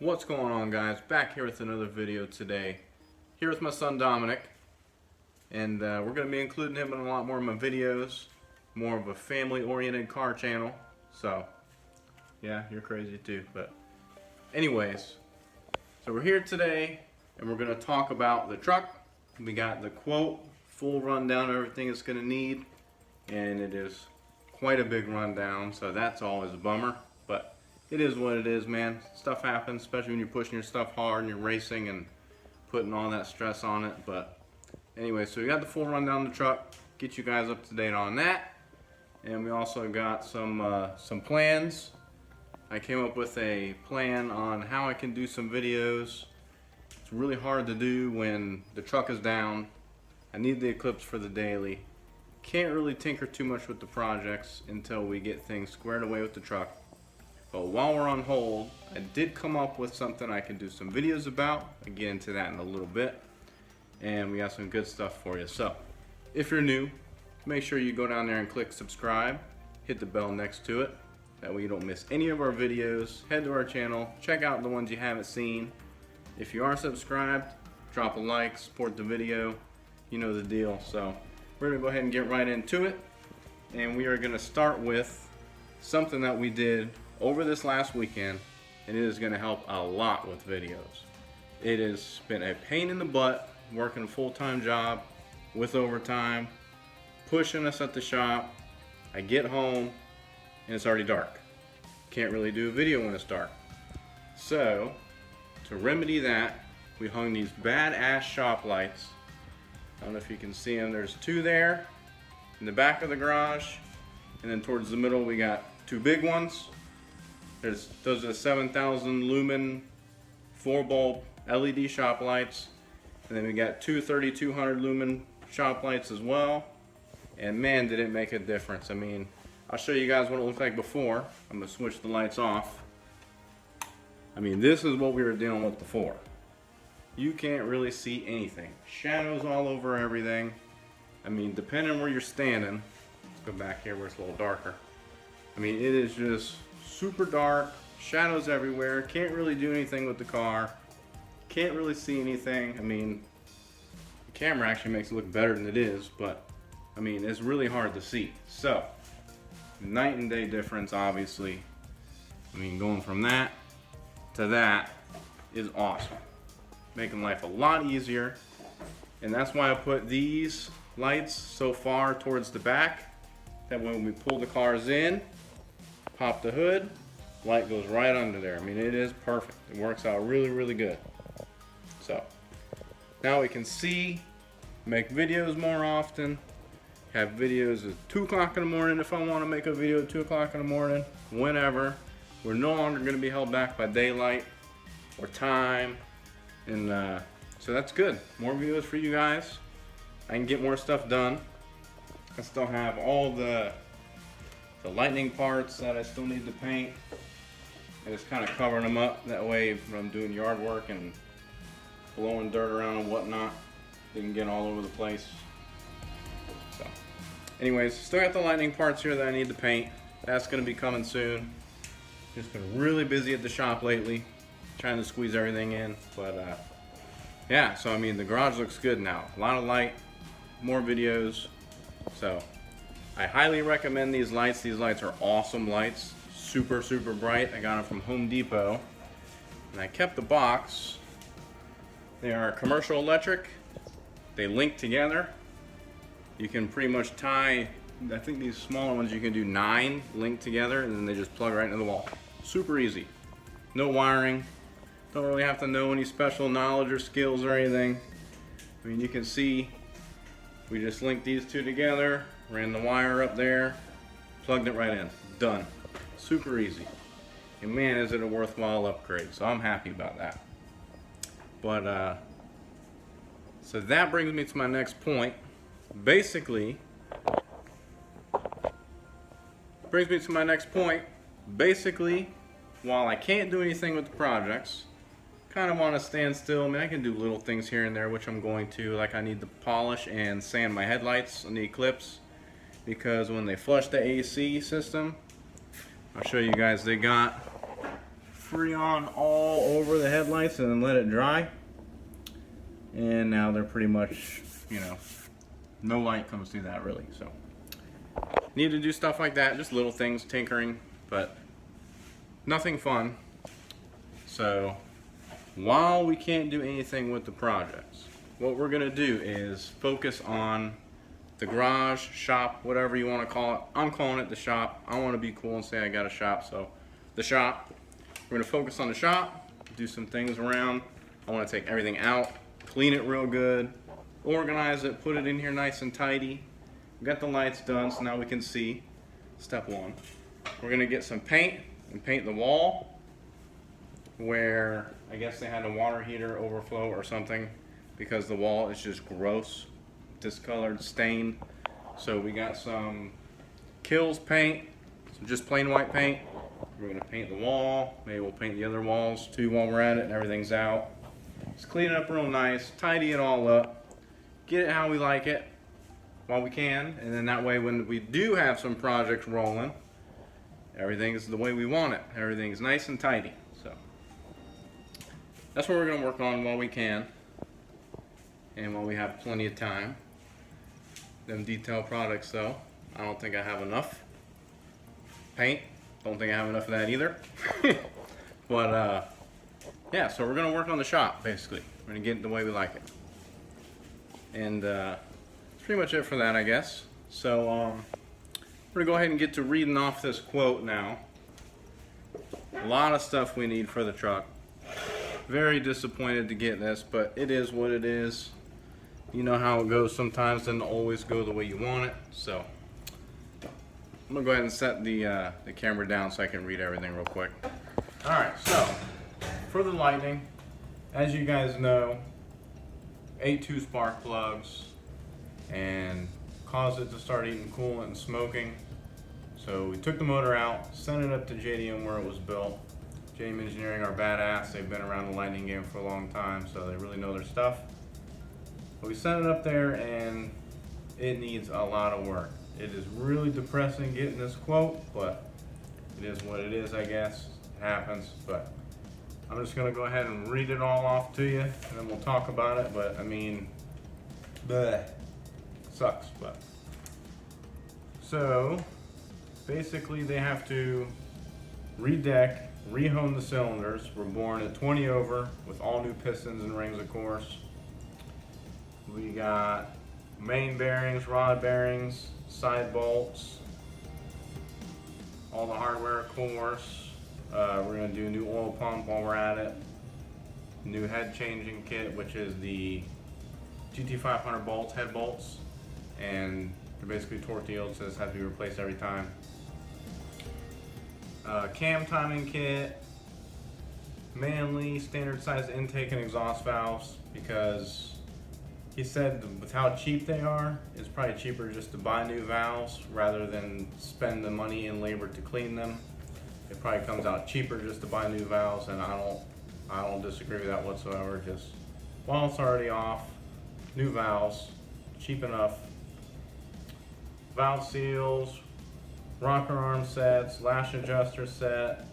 What's going on, guys? Back here with another video today. Here with my son Dominic, and we're going to be including him in a lot more of my videos. More of a family-oriented car channel. So, yeah, you're crazy too. But anyways, so we're here today, and we're going to talk about the truck. We got the quote, full rundown of everything it's going to need, and it is quite a big rundown. So that's always a bummer, but it is what it is, man. Stuff happens, especially when you're pushing your stuff hard and you're racing and putting all that stress on it. But anyway, so we got the full rundown of the truck, get you guys up to date on that. And we also got some plans. I came up with a plan on how I can do some videos. It's really hard to do when the truck is down. I need the Eclipse for the daily. Can't really tinker too much with the projects until we get things squared away with the truck. But while we're on hold, I did come up with something I can do some videos about. I'll get into that in a little bit. And we got some good stuff for you. So, if you're new, make sure you go down there and click subscribe. Hit the bell next to it. That way you don't miss any of our videos. Head to our channel. Check out the ones you haven't seen. If you are subscribed, drop a like, support the video. You know the deal. So, we're going to go ahead and get right into it. And we are going to start with something that we did over this last weekend, and it is going to help a lot with videos. It has been a pain in the butt working a full-time job with overtime, pushing us at the shop. I get home and it's already dark. Can't really do a video when it's dark. So to remedy that, we hung these badass shop lights. I don't know if you can see them. There's two there in the back of the garage, and then towards the middle we got two big ones. Those are the 7,000 lumen 4-bulb LED shop lights. And then we got two 3,200 lumen shop lights as well. And man, did it make a difference. I mean, I'll show you guys what it looked like before. I'm going to switch the lights off. I mean, this is what we were dealing with before. You can't really see anything. Shadows all over everything. I mean, depending on where you're standing. Let's go back here where it's a little darker. I mean, it is just super dark, shadows everywhere, can't really do anything with the car, can't really see anything. I mean, the camera actually makes it look better than it is, but I mean, it's really hard to see. So, night and day difference, obviously. I mean, going from that to that is awesome. Making life a lot easier, and that's why I put these lights so far towards the back, that when we pull the cars in, pop the hood, light goes right under there. I mean, it is perfect. It works out really, really good. So, now we can see, make videos more often, have videos at 2 o'clock in the morning if I want to make a video at 2 o'clock in the morning, whenever. We're no longer going to be held back by daylight or time, and so that's good. More videos for you guys. I can get more stuff done. I still have all the lightning parts that I still need to paint. And it's kind of covering them up. That way when I'm doing yard work and blowing dirt around and whatnot, they can get all over the place. So anyways, still got the lightning parts here that I need to paint. That's going to be coming soon. Just been really busy at the shop lately, trying to squeeze everything in. But yeah, so I mean, the garage looks good now. A lot of light, more videos. So I highly recommend these lights. These lights are awesome lights. Super, super bright. I got them from Home Depot. And I kept the box. They are commercial electric. They link together. You can pretty much tie, I think these smaller ones you can do 9 linked together, and then they just plug right into the wall. Super easy. No wiring. Don't really have to know any special knowledge or skills or anything. I mean, you can see we just linked these two together. Ran the wire up there, plugged it right in, done. Super easy. And man, is it a worthwhile upgrade. So I'm happy about that. But, so that brings me to my next point. Basically, while I can't do anything with the projects, kind of want to stand still. I mean, I can do little things here and there, which I'm going to. Like I need to polish and sand my headlights on the Eclipse, because when they flush the AC system, I'll show you guys, they got Freon all over the headlights and then let it dry. And now they're pretty much, you know, no light comes through that really. So need to do stuff like that, just little things, tinkering, but nothing fun. So while we can't do anything with the projects, what we're gonna do is focus on the garage, shop, whatever you want to call it. I'm calling it the shop. I want to be cool and say I got a shop, so the shop. We're going to focus on the shop, do some things around. I want to take everything out, clean it real good, organize it, put it in here nice and tidy. We got the lights done, so now we can see. Step one. We're going to get some paint and paint the wall where I guess they had a water heater overflow or something because the wall is just gross. Discolored, stained. So we got some Kills paint, some just plain white paint. We're gonna paint the wall. Maybe we'll paint the other walls too while we're at it and everything's out. Just clean it up real nice, tidy it all up, get it how we like it while we can, and then that way when we do have some projects rolling, everything is the way we want it. Everything's nice and tidy. So that's what we're gonna work on while we can and while we have plenty of time. Them detail products though, I don't think I have enough. Paint, don't think I have enough of that either. But yeah, so we're gonna work on the shop basically. We're gonna get it the way we like it. And that's pretty much it for that, I guess. So we're gonna go ahead and get to reading off this quote now. A lot of stuff we need for the truck. Very disappointed to get this, but it is what it is. You know how it goes sometimes, doesn't always go the way you want it. So I'm gonna go ahead and set the camera down so I can read everything real quick. All right, so for the lighting, as you guys know, 8.2 spark plugs and caused it to start eating coolant and smoking. So we took the motor out, sent it up to JDM where it was built. JDM Engineering are badass. They've been around the lighting game for a long time, so they really know their stuff. But we sent it up there and it needs a lot of work. It is really depressing getting this quote, but it is what it is, I guess. It happens, but I'm just gonna go ahead and read it all off to you and then we'll talk about it. But I mean, bleh, sucks, but. So basically they have to redeck, rehone the cylinders. We're born at 20 over with all new pistons and rings, of course. We got main bearings, rod bearings, side bolts, all the hardware, of course. We're going to do a new oil pump while we're at it. New head changing kit, which is the GT500 bolts, head bolts, and they're basically tortilled, so this has to be replaced every time. Cam timing kit, Manley standard size intake and exhaust valves, because he said with how cheap they are, it's probably cheaper just to buy new valves rather than spend the money and labor to clean them. It probably comes out cheaper just to buy new valves, and I don't disagree with that whatsoever. Just while it's already off, new valves, cheap enough. Valve seals, rocker arm sets, lash adjuster set.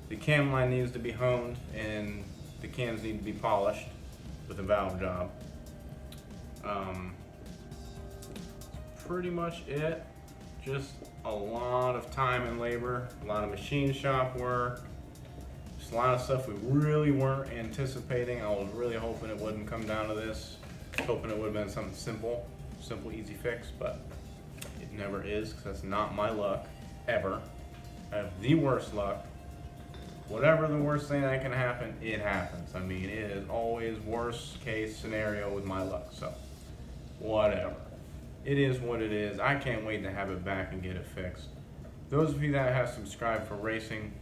The cam line needs to be honed and the cams need to be polished with a valve job. Pretty much it. Just a lot of time and labor, a lot of machine shop work, just a lot of stuff we really weren't anticipating. I was really hoping it wouldn't come down to this. Hoping it would have been something simple, easy fix, but it never is, because that's not my luck, ever. I have the worst luck. Whatever the worst thing that can happen, it happens. I mean, it is always worst case scenario with my luck, so whatever. It is what it is. I can't wait to have it back and get it fixed. Those of you that have subscribed for racing,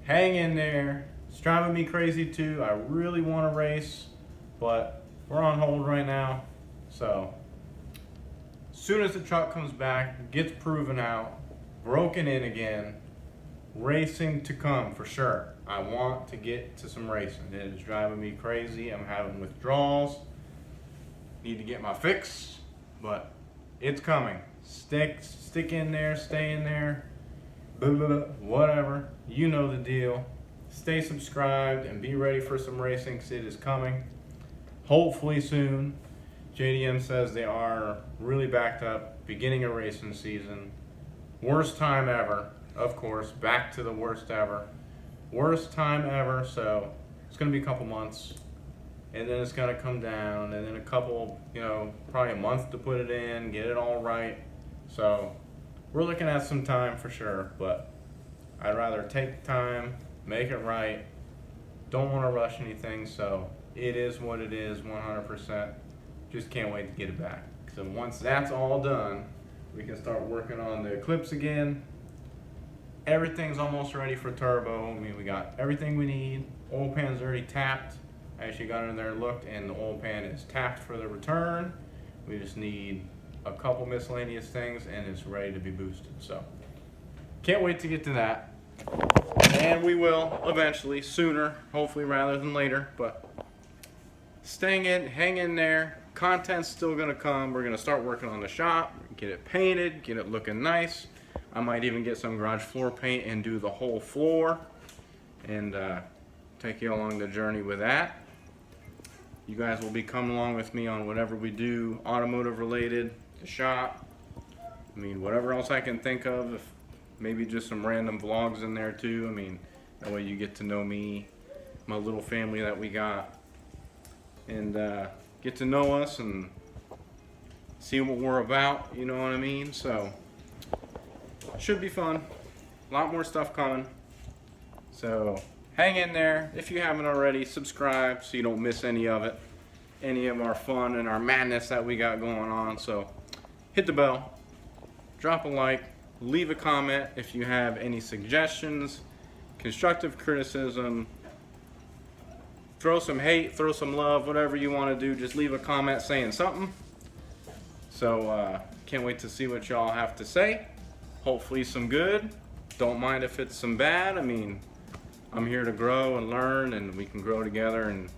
hang in there. It's driving me crazy too. I really want to race, but we're on hold right now. So as soon as the truck comes back, gets proven out, broken in again, racing to come for sure. I want to get to some racing. It is driving me crazy. I'm having withdrawals. Need to get my fix, but it's coming. Stick in there, stay in there, blah, blah, blah, whatever. You know the deal. stay subscribed and be ready for some racing, because it is coming. Hopefully soon. JDM says they are really backed up, beginning of racing season. Worst time ever, of course, back to the worst ever. Worst time ever, so it's going to be a couple months. And then it's going to come down, and then a couple, probably a month to put it in, get it all right. So we're looking at some time for sure, but I'd rather take time, make it right. Don't want to rush anything, so it is what it is, 100%. Just can't wait to get it back. So once that's all done, we can start working on the Eclipse again. Everything's almost ready for turbo. I mean, we got everything we need. Oil pan's already tapped. I actually got in there and looked, and the oil pan is tapped for the return. We just need a couple miscellaneous things, and it's ready to be boosted. So can't wait to get to that. And we will eventually, sooner, hopefully rather than later, but hang in there. Content's still gonna come. We're gonna start working on the shop, get it painted, get it looking nice. I might even get some garage floor paint and do the whole floor, and take you along the journey with that. You guys will be coming along with me on whatever we do, automotive related, the shop. I mean, whatever else I can think of, if maybe just some random vlogs in there too. I mean, that way you get to know me, my little family that we got, and get to know us and see what we're about, you know what I mean? So, should be fun. A lot more stuff coming. So, hang in there. If you haven't already, subscribe so you don't miss any of it. Any of our fun and our madness that we got going on. So, hit the bell, drop a like, leave a comment if you have any suggestions, constructive criticism, throw some hate, throw some love, whatever you want to do. Just leave a comment saying something. So, can't wait to see what y'all have to say. Hopefully some good. Don't mind if it's some bad. I mean, I'm here to grow and learn, and we can grow together, and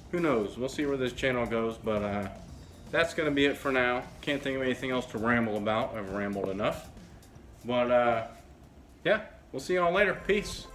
who knows, we'll see where this channel goes. But that's gonna be it for now. Can't think of anything else to ramble about. I've rambled enough. But yeah, we'll see y'all later. Peace.